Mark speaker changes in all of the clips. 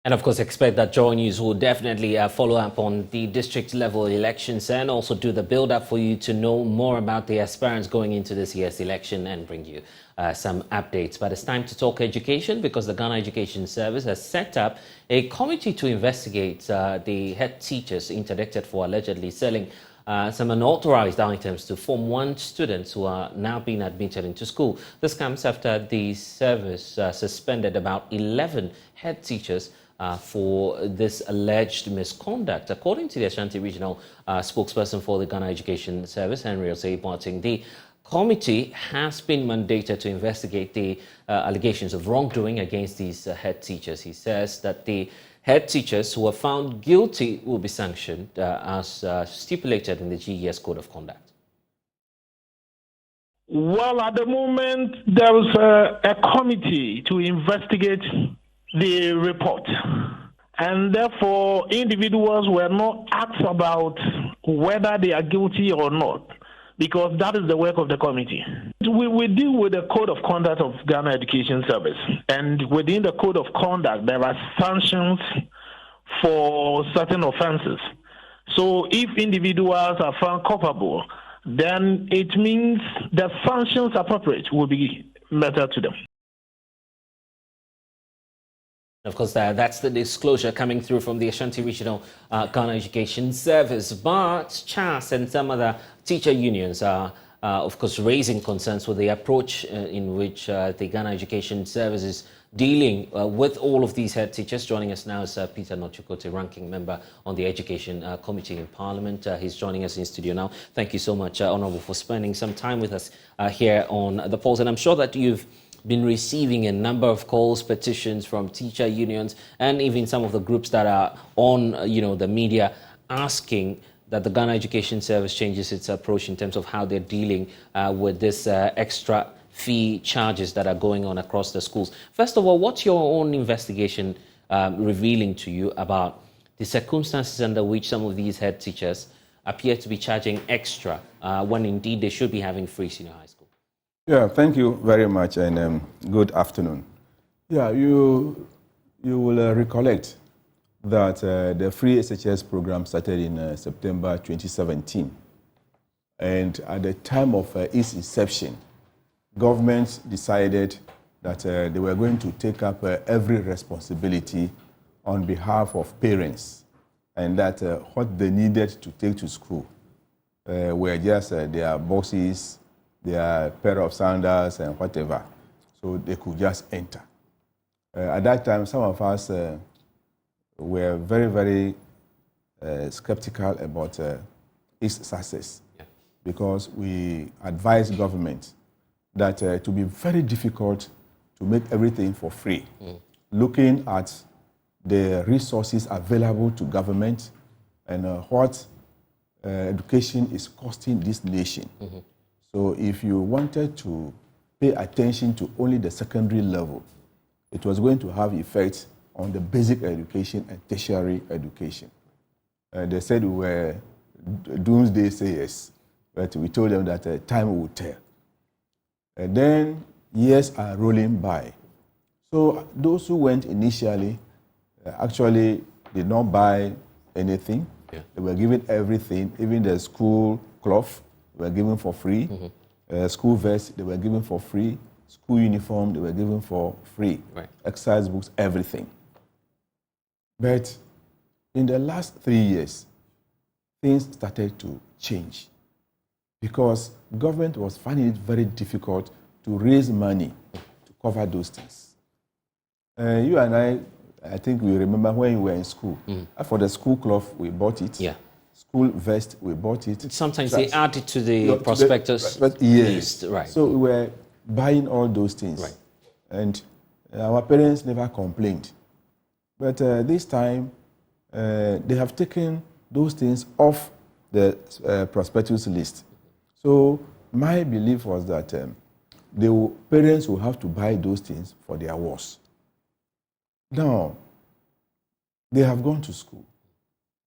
Speaker 1: And of course, expect that Joy News will definitely follow up on the district level elections and also do the build up for you to know more about the aspirants going into this year's election and bring you some updates. But it's time to talk education because the Ghana Education Service has set up a committee to investigate the head teachers interdicted for allegedly selling some unauthorized items to Form 1 students who are now being admitted into school. This comes after the service suspended about 11 head teachers for this alleged misconduct. According to the Ashanti Regional spokesperson for the Ghana Education Service, Henry Osei-Boateng, the committee has been mandated to investigate the allegations of wrongdoing against these head teachers. He says that the head teachers who are found guilty will be sanctioned as stipulated in the GES Code of Conduct.
Speaker 2: Well, at the moment, there is a committee to investigate the report. And therefore, individuals were not asked about whether they are guilty or not, because that is the work of the committee. We deal with the Code of Conduct of Ghana Education Service. And within the Code of Conduct, there are sanctions for certain offenses. So if individuals are found culpable, then it means the sanctions appropriate will be meted to them.
Speaker 1: Of course, that's the disclosure coming through from the Ashanti Regional Ghana Education Service. But CHAS and some other teacher unions are, of course, raising concerns with the approach in which the Ghana Education Service is dealing with all of these head teachers. Joining us now is Peter Nochukote, ranking member on the Education Committee in Parliament. He's joining us in studio now. Thank you so much, Honourable, for spending some time with us here on the polls. And I'm sure that you've been receiving a number of calls, petitions from teacher unions and even some of the groups that are on, the media asking that the Ghana Education Service changes its approach in terms of how they're dealing with this extra fee charges that are going on across the schools. First of all, what's your own investigation revealing to you about the circumstances under which some of these head teachers appear to be charging extra when indeed they should be having free senior high school?
Speaker 3: Yeah, thank you very much, and good afternoon. Yeah, you will recollect that the free SHS program started in September 2017, and at the time of its inception, government decided that they were going to take up every responsibility on behalf of parents, and that what they needed to take to school were just their boxes, their pair of sandals and whatever, so they could just enter. At that time, some of us were very, very skeptical about its success, because we advised government that it would be very difficult to make everything for free, looking at the resources available to government and what education is costing this nation. So if you wanted to pay attention to only the secondary level, it was going to have effects on the basic education and tertiary education. They said we were doomsday sayers, but we told them that time will tell. And then years are rolling by. So those who went initially actually did not buy anything. Yeah. They were given everything, even the school cloth were given for free. School vests, they were given for free. School uniform, they were given for free. Right. Exercise books, everything. But in the last 3 years, things started to change because government was finding it very difficult to raise money to cover those things. You and I think we remember when we were in school. For the school cloth, we bought it. Yeah. School vest, we bought it.
Speaker 1: Sometimes they add it to the prospectus
Speaker 3: yes.
Speaker 1: list. Right.
Speaker 3: So we were buying all those things. Right. And our parents never complained. But this time, they have taken those things off the prospectus list. So my belief was that parents will have to buy those things for their wars. Now, they have gone to school.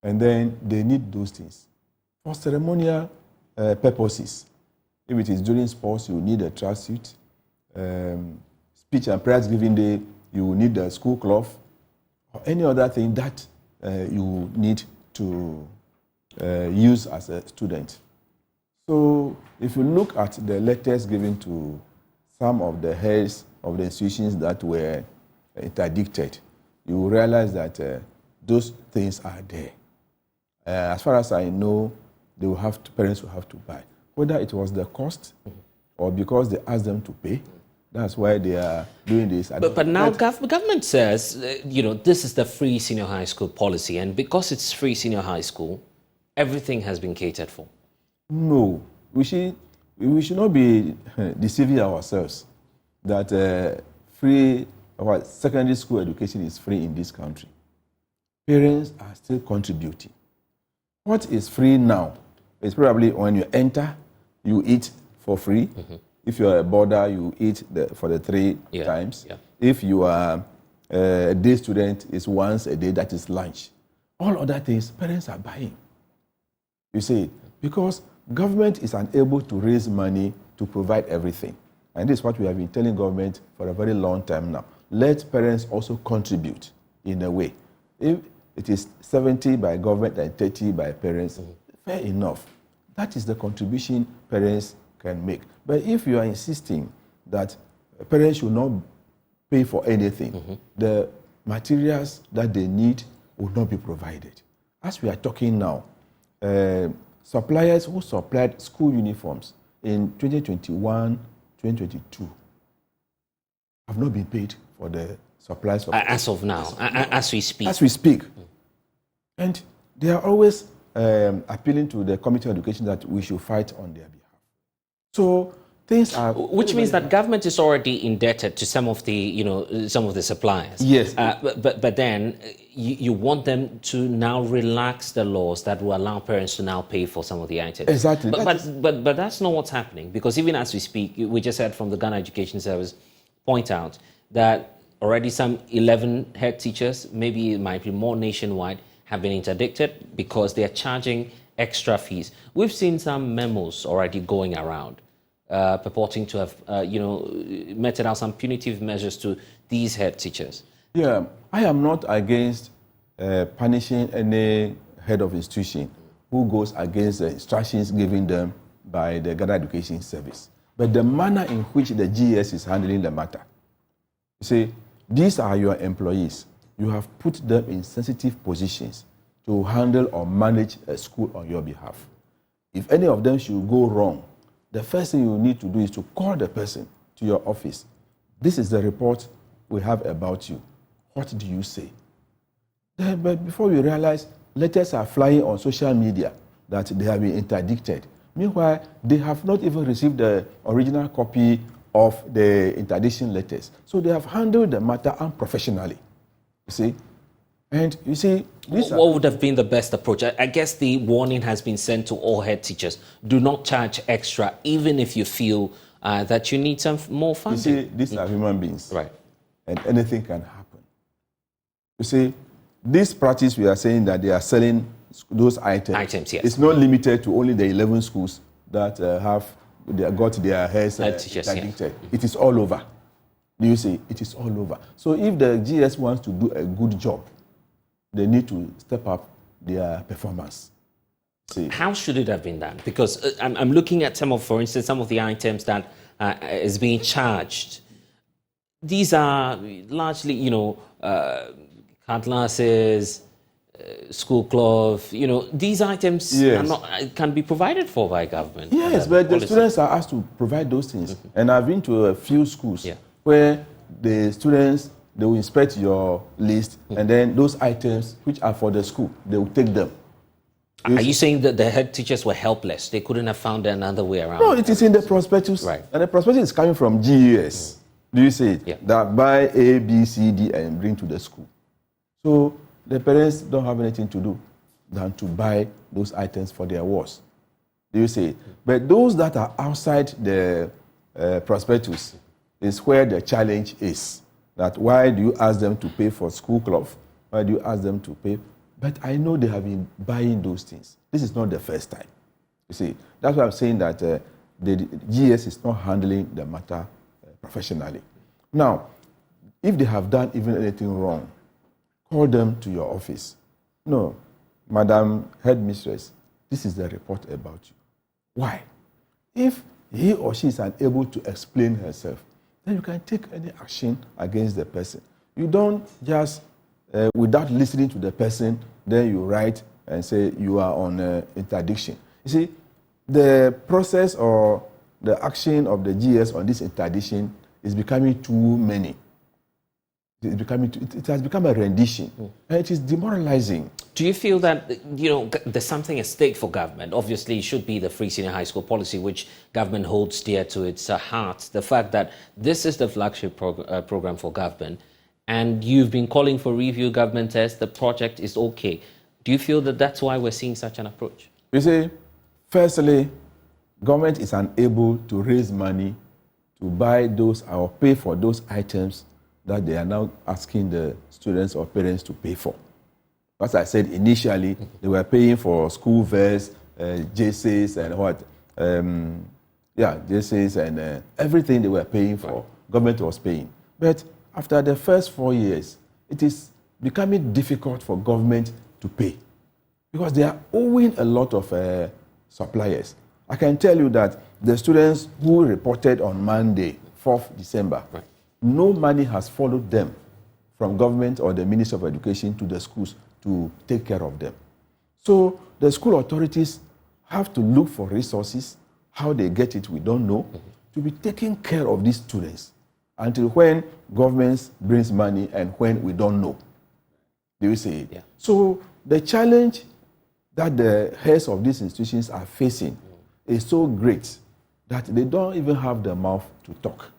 Speaker 3: And then they need those things. For ceremonial purposes, if it is during sports, you need a tracksuit. Speech and prayers giving day, you will need a school cloth. or any other thing that you need to use as a student. So if you look at the letters given to some of the heads of the institutions that were interdicted, you will realize that those things are there. As far as I know, parents will have to buy. Whether it was the cost or because they asked them to pay, that's why they are doing this.
Speaker 1: But now government says, this is the free senior high school policy, and because it's free senior high school, everything has been catered for.
Speaker 3: No, we should not be deceiving ourselves that secondary school education is free in this country. Parents are still contributing. What is free now is probably when you enter, you eat for free. Mm-hmm. If you're a boarder, you eat for the 3 times. Yeah. If you are a day student, it's once a day, that is lunch. All other things, parents are buying. You see, because government is unable to raise money to provide everything. And this is what we have been telling government for a very long time now. Let parents also contribute in a way. If it is 70 by government and 30 by parents, fair enough. That is the contribution parents can make. But if you are insisting that parents should not pay for anything, the materials that they need will not be provided. As we are talking now, suppliers who supplied school uniforms in 2021, 2022 have not been paid for the supplies.
Speaker 1: As of now, as we speak.
Speaker 3: As we speak. And they are always appealing to the Committee on Education that we should fight on their behalf. So things are...
Speaker 1: Which means that government is already indebted to some of the suppliers.
Speaker 3: Yes.
Speaker 1: But then you want them to now relax the laws that will allow parents to now pay for some of the items.
Speaker 3: Exactly.
Speaker 1: But that's not what's happening, because even as we speak, we just heard from the Ghana Education Service point out that already some 11 head teachers, maybe it might be more nationwide, have been interdicted because they are charging extra fees. We've seen some memos already going around purporting to have, meted out some punitive measures to these head teachers.
Speaker 3: Yeah, I am not against punishing any head of institution who goes against the instructions given them by the Ghana Education Service. But the manner in which the GES is handling the matter. You see, these are your employees. You have put them in sensitive positions to handle or manage a school on your behalf. If any of them should go wrong, the first thing you need to do is to call the person to your office. This is the report we have about you. What do you say? But before you realize, letters are flying on social media that they have been interdicted. Meanwhile, they have not even received the original copy of the interdiction letters. So they have handled the matter unprofessionally. You see? And you see,
Speaker 1: what would have been the best approach? I guess the warning has been sent to all head teachers. Do not charge extra, even if you feel that you need some more funding.
Speaker 3: You see, these are human beings.
Speaker 1: Right.
Speaker 3: And anything can happen. You see, this practice we are saying that they are selling those items.
Speaker 1: Yes.
Speaker 3: It's not limited to only the 11 schools that got their heads interdicted. Yeah. It is all over. Do you see? It is all over. So if the GES wants to do a good job, they need to step up their performance. See.
Speaker 1: How should it have been done? Because I'm looking at for instance, some of the items that is being charged. These are largely, cutlasses, school cloth. These items can be provided for by government.
Speaker 3: Yes, but the students are asked to provide those things. Mm-hmm. And I've been to a few schools where the students, they will inspect your list, and then those items which are for the school, they will take them.
Speaker 1: Are you saying that the head teachers were helpless? They couldn't have found another way around?
Speaker 3: No, it is in the prospectus.
Speaker 1: Right.
Speaker 3: And the prospectus is coming from GES. Do you see it?
Speaker 1: Yeah.
Speaker 3: That buy A, B, C, D, and bring to the school. So the parents don't have anything to do than to buy those items for their wards. Do you see it? But those that are outside the prospectus is where the challenge is. That why do you ask them to pay for school cloth? Why do you ask them to pay? But I know they have been buying those things. This is not the first time. You see, that's why I'm saying that the GES is not handling the matter professionally. Now, if they have done even anything wrong, call them to your office. No, Madam Headmistress, this is the report about you. Why? If he or she is unable to explain herself, then you can take any action against the person. You don't just, without listening to the person, then you write and say you are on interdiction. You see, the process or the action of the GES on this interdiction is becoming too many. It has become a rendition, and it is demoralizing.
Speaker 1: Do you feel that, there's something at stake for government? Obviously, it should be the free senior high school policy, which government holds dear to its heart. The fact that this is the flagship program for government, and you've been calling for review, government says the project is okay. Do you feel that that's why we're seeing such an approach?
Speaker 3: You see, firstly, government is unable to raise money to buy those or pay for those items that they are now asking the students or parents to pay for. As I said initially, they were paying for school fares, GES and what? GES and everything they were paying for, government was paying. But after the first 4 years, it is becoming difficult for government to pay because they are owing a lot of suppliers. I can tell you that the students who reported on Monday, 4th December, no money has followed them from government or the Ministry of Education to the schools to take care of them. So the school authorities have to look for resources. How they get it, we don't know, to be taking care of these students until when government brings money and when we don't know. Do you see it? Yeah. So the challenge that the heads of these institutions are facing is so great that they don't even have the mouth to talk.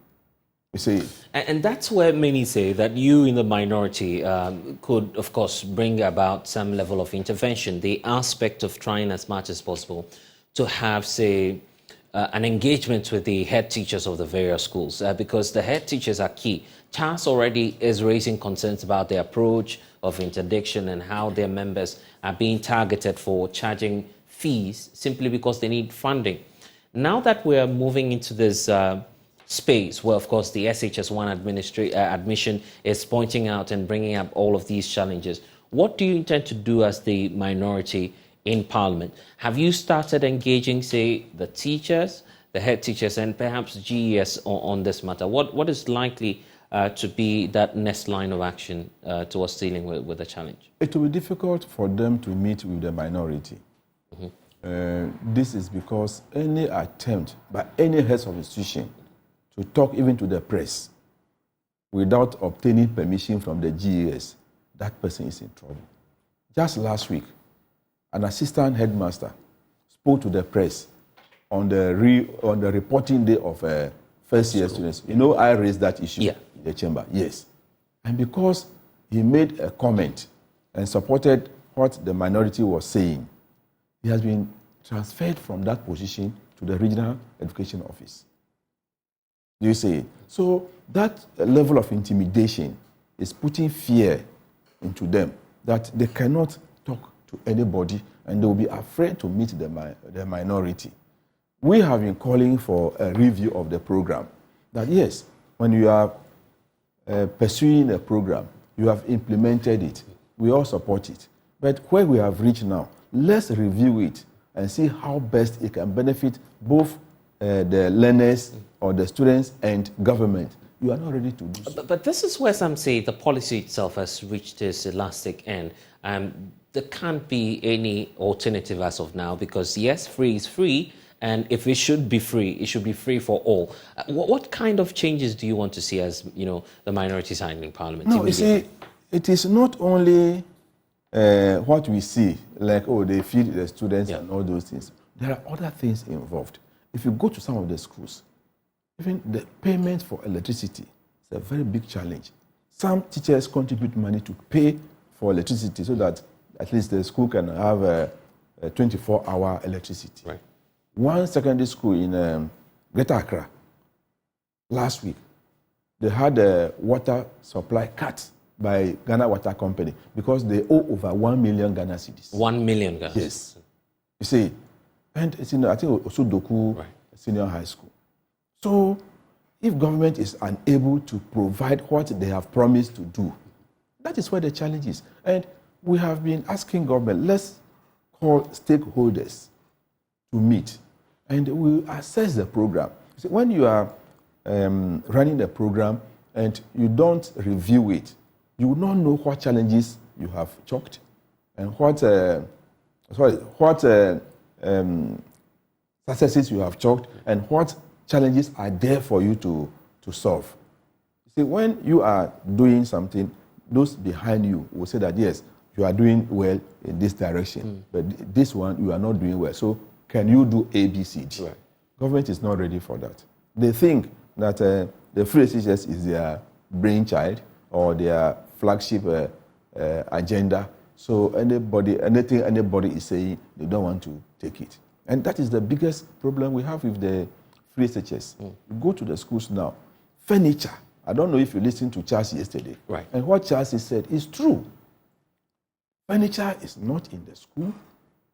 Speaker 3: You see?
Speaker 1: And that's where many say that you in the minority could, of course, bring about some level of intervention, the aspect of trying as much as possible to have, say, an engagement with the head teachers of the various schools, because the head teachers are key. Charles already is raising concerns about the approach of interdiction and how their members are being targeted for charging fees simply because they need funding. Now that we're moving into this space where, of course, the SHS1 admission is pointing out and bringing up all of these challenges, what do you intend to do as the minority in Parliament? Have you started engaging, say, the teachers, the head teachers, and perhaps GES on this matter? What is likely to be that next line of action towards dealing with the challenge?
Speaker 3: It will be difficult for them to meet with the minority. This is because any attempt by any heads of institution to talk even to the press without obtaining permission from the GES, that person is in trouble. Just last week, an assistant headmaster spoke to the press on the reporting day of first-year students. You know, I raised that issue in the chamber. Yes. And because he made a comment and supported what the minority was saying, he has been transferred from that position to the regional education office. Do you see? So that level of intimidation is putting fear into them that they cannot talk to anybody and they will be afraid to meet the minority. We have been calling for a review of the program. That yes, when you are pursuing a program, you have implemented it. We all support it. But where we have reached now, let's review it and see how best it can benefit both the learners or the students and government. You are not ready to do so.
Speaker 1: But this is where some say the policy itself has reached this elastic end. There can't be any alternative as of now because, yes, free is free, and if it should be free for all. What kind of changes do you want to see as, the minority side in Parliament?
Speaker 3: No, you see, it is not only what we see, like, they feed the students and all those things. There are other things involved. If you go to some of the schools, even the payment for electricity is a very big challenge. Some teachers contribute money to pay for electricity so that at least the school can have a 24-hour electricity.
Speaker 1: Right.
Speaker 3: One secondary school in Greater Accra, last week, they had a water supply cut by Ghana Water Company because they owe over 1 million Ghana cedis.
Speaker 1: 1 million Ghana.
Speaker 3: Yes. You see, and it's in, I think, also Doku Senior High School. So, if government is unable to provide what they have promised to do, That is where the challenge is. And we have been asking government, let's call stakeholders to meet and we assess the program. So when you are running the program and you don't review it, you will not know what challenges you have chalked and what successes you have chalked and what challenges are there for you to solve. See, when you are doing something, those behind you will say that, yes, you are doing well in this direction, but this one, you are not doing well. So can you do A, B, C, D? Right. Government is not ready for that. They think that the free SHS is their brainchild or their flagship agenda. So anything anybody is saying, they don't want to take it. And that is the biggest problem we have with the free SHS. You go to the schools now, furniture. I don't know if you listened to Charles yesterday. Right. And what Charles said is true. Furniture is not in the school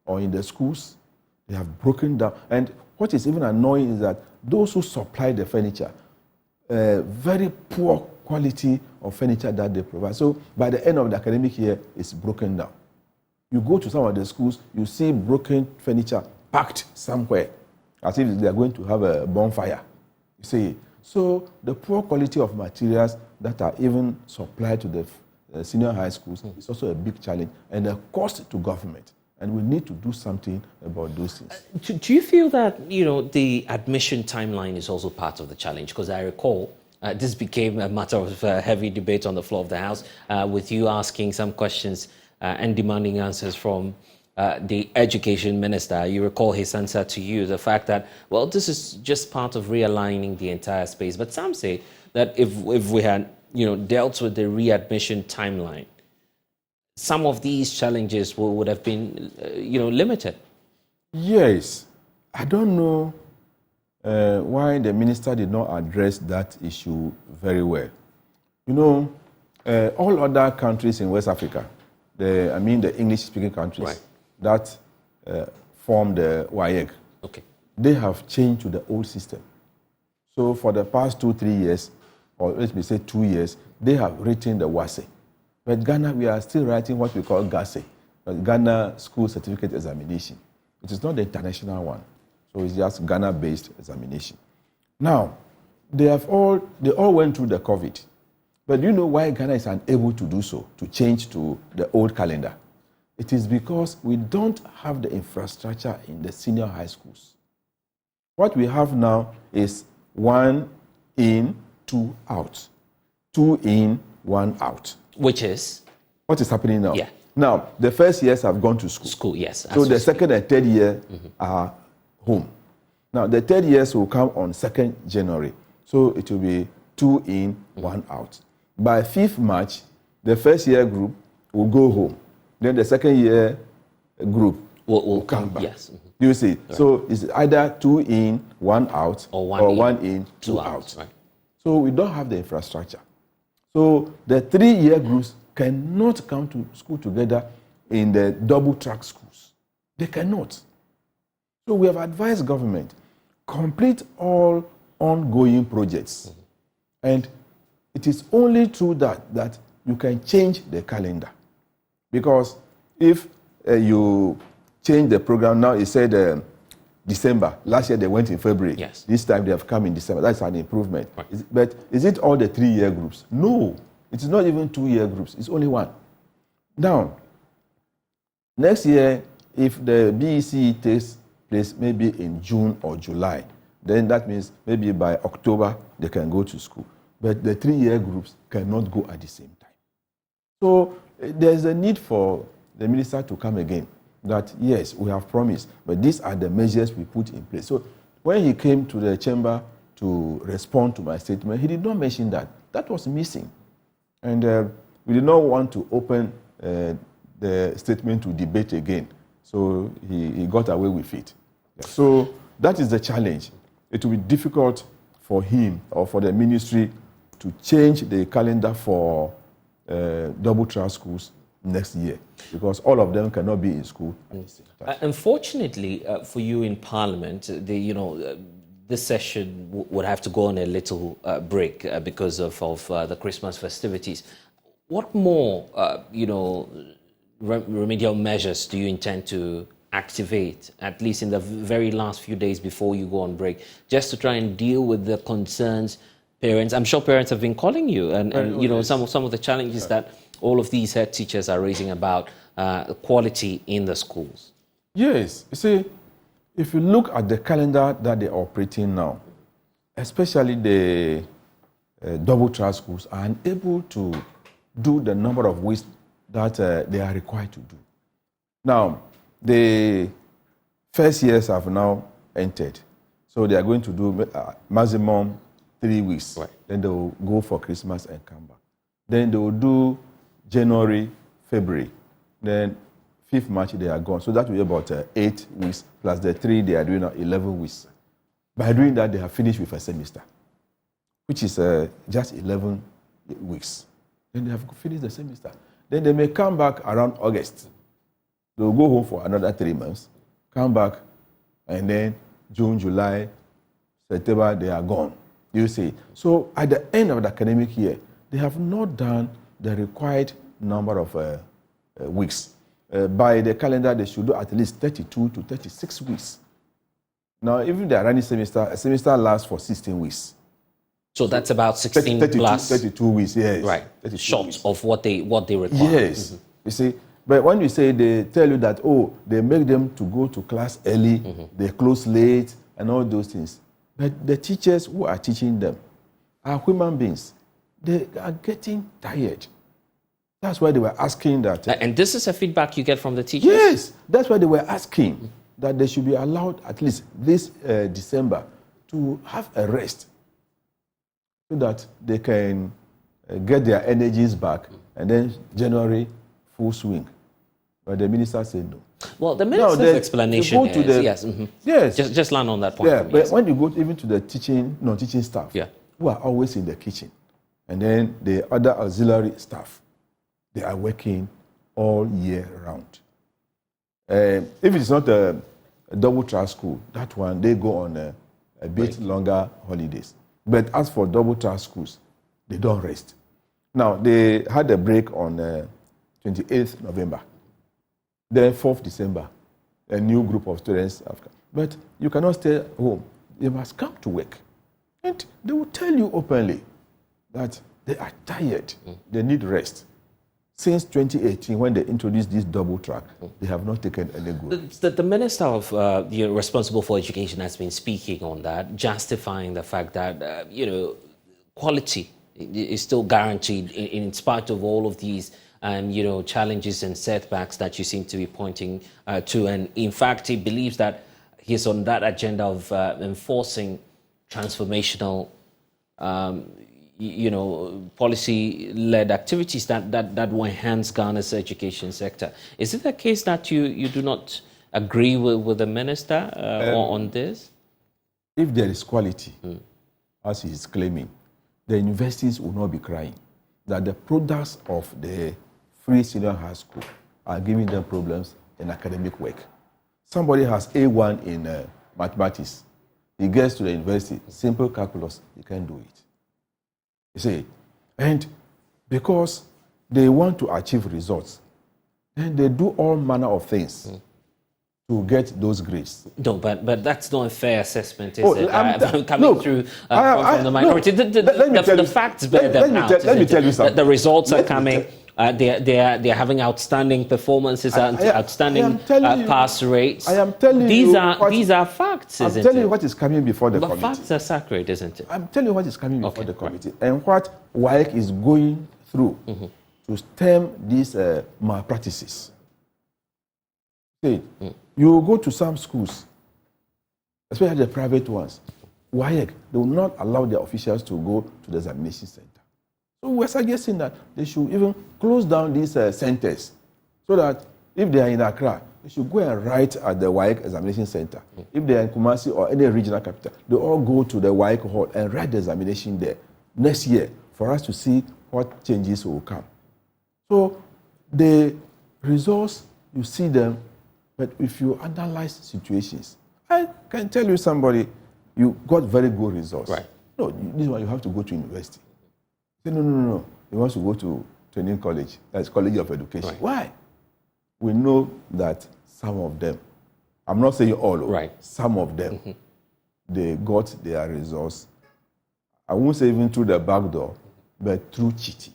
Speaker 3: or in the schools. They have broken down. And what is even annoying is that those who supply the furniture, very poor quality of furniture that they provide. So by the end of the academic year, it's broken down. You go to some of the schools, you see broken furniture packed somewhere, as if they are going to have a bonfire. You see, so the poor quality of materials that are even supplied to the senior high schools is also a big challenge and a cost to government. And we need to do something about those things.
Speaker 1: Do you feel that, the admission timeline is also part of the challenge? Because I recall this became a matter of heavy debate on the floor of the House, with you asking some questions and demanding answers from the education minister. You recall his answer to you, the fact that, well, this is just part of realigning the entire space. But some say that if we had, dealt with the readmission timeline, some of these challenges would have been, limited. Yes.
Speaker 3: I don't know why the minister did not address that issue very well. All other countries in West Africa, the English-speaking countries, right, that form the WAEC, okay, they have changed to the old system. So for the past 2-3 years, or let me say 2 years, they have written the WASE. But Ghana, we are still writing what we call GASE, Ghana School Certificate Examination. It is not the international one. So it's just Ghana-based examination. Now, they all went through the COVID. But do you know why Ghana is unable to do so, to change to the old calendar? It is because we don't have the infrastructure in the senior high schools. What we have now is 1 in, 2 out. 2 in, 1 out.
Speaker 1: Which is?
Speaker 3: What is happening now?
Speaker 1: Yeah.
Speaker 3: Now, the first years have gone to school.
Speaker 1: School, yes.
Speaker 3: So the second and third year are home. Now, the third years will come on 2nd January. So it will be 2 in, 1 out. By 5th March, the first year group will go home. Then the second year group will come back. Yes. Do you see? Right. So it's either 2 in, 1 out, or 1 in, 2 out. Right. So we don't have the infrastructure. So the 3-year groups cannot come to school together in the double-track schools. They cannot. So we have advised government, complete all ongoing projects. And it is only through that you can change the calendar. Because if you change the program, now it said December. Last year they went in February. Yes. This time they have come in December. That's an improvement. Right. But is it all the 3-year groups? No. It is not even 2-year groups. It's only 1. Now, next year, if the BEC takes place maybe in June or July, then that means maybe by October they can go to school. But the 3-year groups cannot go at the same time. So there's a need for the minister to come again. That, yes, we have promised, but these are the measures we put in place. So when he came to the chamber to respond to my statement, he did not mention that. That was missing. And we did not want to open the statement to debate again. So he got away with it. So that is the challenge. It will be difficult for him or for the ministry to change the calendar for double-track schools next year, because all of them cannot be in school at the same time.
Speaker 1: Unfortunately for you in Parliament, this session would have to go on a little break because of the Christmas festivities. What more, remedial measures do you intend to activate, at least in the very last few days before you go on break, just to try and deal with the concerns parents? I'm sure parents have been calling you, and some of the challenges that all of these head teachers are raising about quality in the schools.
Speaker 3: Yes, you see, if you look at the calendar that they're operating now, especially the double-track schools, are unable to do the number of weeks that they are required to do. Now, the first years have now entered, so they are going to do maximum 3 weeks.
Speaker 1: Right.
Speaker 3: Then they will go for Christmas and come back. Then they will do January, February. Then 5th March they are gone. So that will be about 8 weeks plus the 3 they are doing now 11 weeks. By doing that, they have finished with a semester, which is just 11 weeks. Then they have finished the semester. Then they may come back around August. They'll go home for another 3 months, come back, and then June, July, September, they are gone. You see. So at the end of the academic year, they have not done the required number of weeks. By the calendar, they should do at least 32 to 36 weeks. Now, even the running semester, a semester lasts for 16 weeks.
Speaker 1: So that's about 16
Speaker 3: 32,
Speaker 1: plus.
Speaker 3: 32 weeks, yes.
Speaker 1: Right. Short
Speaker 3: weeks.
Speaker 1: of what they require.
Speaker 3: Yes. Mm-hmm. You see, but when you say they tell you that, they make them to go to class early, they close late, and all those things. But the teachers who are teaching them are human beings. They are getting tired. That's why they were asking that.
Speaker 1: And this is a feedback you get from the teachers?
Speaker 3: Yes. That's why they were asking that they should be allowed at least this December to have a rest so that they can get their energies back, and then January, full swing. But the minister said no.
Speaker 1: Well, the minister's explanation is, yes. Mm-hmm.
Speaker 3: Yes.
Speaker 1: Just land on that point.
Speaker 3: Yeah, but when you go even to the non-teaching staff, who are always in the kitchen, and then the other auxiliary staff, they are working all year round. If it's not a double-track school, that one, they go on a bit longer holidays. But as for double-track schools, they don't rest. Now, they had a break on 28th November. Then 4th December, a new group of students have come. But you cannot stay home. You must come to work. And they will tell you openly that they are tired. They need rest. Since 2018, when they introduced this double track, they have not taken any good.
Speaker 1: The Minister of responsible for education has been speaking on that, justifying the fact that quality is still guaranteed in spite of all of these challenges and setbacks that you seem to be pointing to. And in fact, he believes that he's on that agenda of enforcing transformational policy-led activities that will enhance Ghana's education sector. Is it the case that you do not agree with the minister on this?
Speaker 3: If there is quality, as he is claiming, the universities will not be crying that the products of the free senior high school are giving them problems in academic work. Somebody has A1 in mathematics. He gets to the university, simple calculus, he can't do it. You see, and because they want to achieve results, then they do all manner of things to get those grades.
Speaker 1: No, but that's not a fair assessment, is it? I'm coming through from the minority. The facts bear them out.
Speaker 3: Let me tell you something.
Speaker 1: The results are coming. They're having outstanding performances, outstanding pass rates.
Speaker 3: I am telling
Speaker 1: these are facts, isn't it?
Speaker 3: I'm telling you what is coming before the committee.
Speaker 1: But facts are sacred, isn't it?
Speaker 3: I'm telling you what is coming before the committee and what WAEC is going through to stem these malpractices. See, you go to some schools, especially the private ones, WAEC, they will not allow their officials to go to the examination center. So we're suggesting that they should even close down these centers so that if they are in Accra, they should go and write at the WAEC examination center. If they are in Kumasi or any regional capital, they all go to the WAEC hall and write the examination there next year for us to see what changes will come. So the results, you see them, but if you analyze situations, I can tell you somebody, you got very good results.
Speaker 1: Right.
Speaker 3: No, this one you have to go to university. Say, no. He wants to go to training college, that's College of Education.
Speaker 1: Right.
Speaker 3: Why? We know that some of them, I'm not saying all,
Speaker 1: right.
Speaker 3: some of them, they got their results, I won't say even through the back door, but through cheating.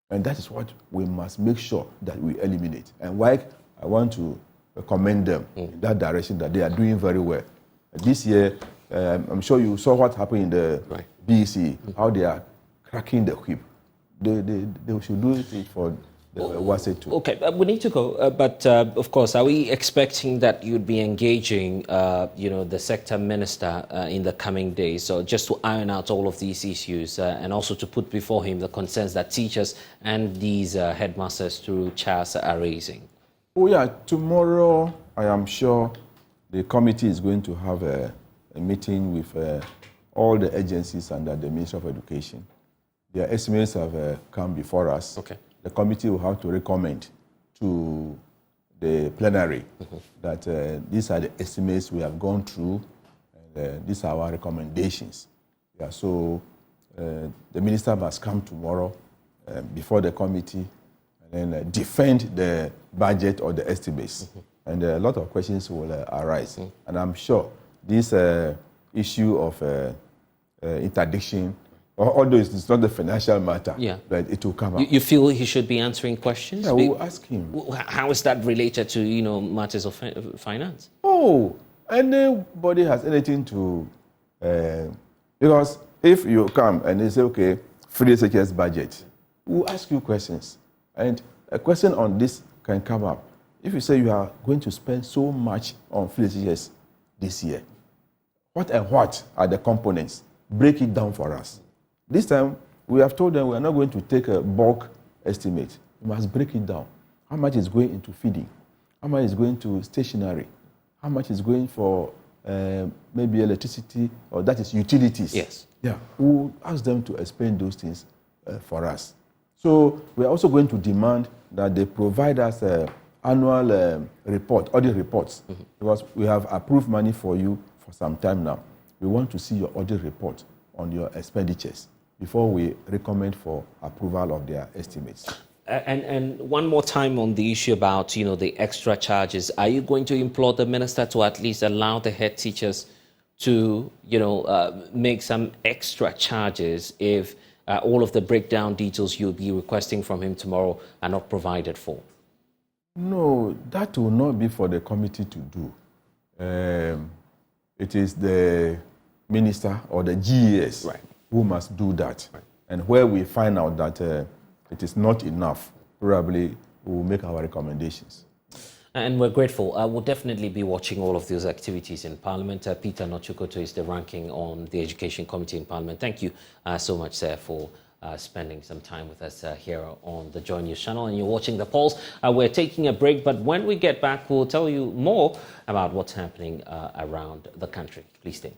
Speaker 3: And that is what we must make sure that we eliminate. And why I want to commend them in that direction, that they are doing very well. This year, I'm sure you saw what happened in the BEC, how they are cracking the whip. They should do it for the WASE too.
Speaker 1: Okay, we need to go. But of course, are we expecting that you'd be engaging, the sector minister in the coming days, so just to iron out all of these issues and also to put before him the concerns that teachers and these headmasters through CHAS are raising?
Speaker 3: Oh yeah, tomorrow I am sure the committee is going to have a meeting with all the agencies under the Ministry of Education. Their estimates have come before us.
Speaker 1: Okay.
Speaker 3: The committee will have to recommend to the plenary that these are the estimates we have gone through, and these are our recommendations. Yeah, so the minister must come tomorrow before the committee and then defend the budget or the estimates. And a lot of questions will arise. And I'm sure this issue of interdiction, although it's not the financial matter, but it will come up.
Speaker 1: You feel he should be answering questions?
Speaker 3: Yeah, we'll ask him.
Speaker 1: How is that related to, matters of finance?
Speaker 3: Oh, anybody has anything to... because if you come and they say, okay, free SHS budget, we'll ask you questions. And a question on this can come up. If you say you are going to spend so much on free SHS this year, what are the components? Break it down for us. This time, we have told them we are not going to take a bulk estimate. We must break it down. How much is going into feeding? How much is going to stationery? How much is going for maybe electricity, or that is utilities?
Speaker 1: Yes.
Speaker 3: Yeah, we'll ask them to explain those things for us. So we are also going to demand that they provide us annual audit reports, because we have approved money for you for some time now. We want to see your audit report on your expenditures before we recommend for approval of their estimates.
Speaker 1: And one more time on the issue about, the extra charges. Are you going to implore the minister to at least allow the head teachers to, make some extra charges if all of the breakdown details you'll be requesting from him tomorrow are not provided for?
Speaker 3: No, that will not be for the committee to do. It is the minister or the GES who must do that. Right. And where we find out that it is not enough, probably we will make our recommendations.
Speaker 1: And we're grateful. We'll definitely be watching all of those activities in Parliament. Peter Nochukoto is the ranking on the Education Committee in Parliament. Thank you so much, sir, for spending some time with us here on the Joy News channel. And you're watching The Pulse. We're taking a break, but when we get back, we'll tell you more about what's happening around the country. Please stay.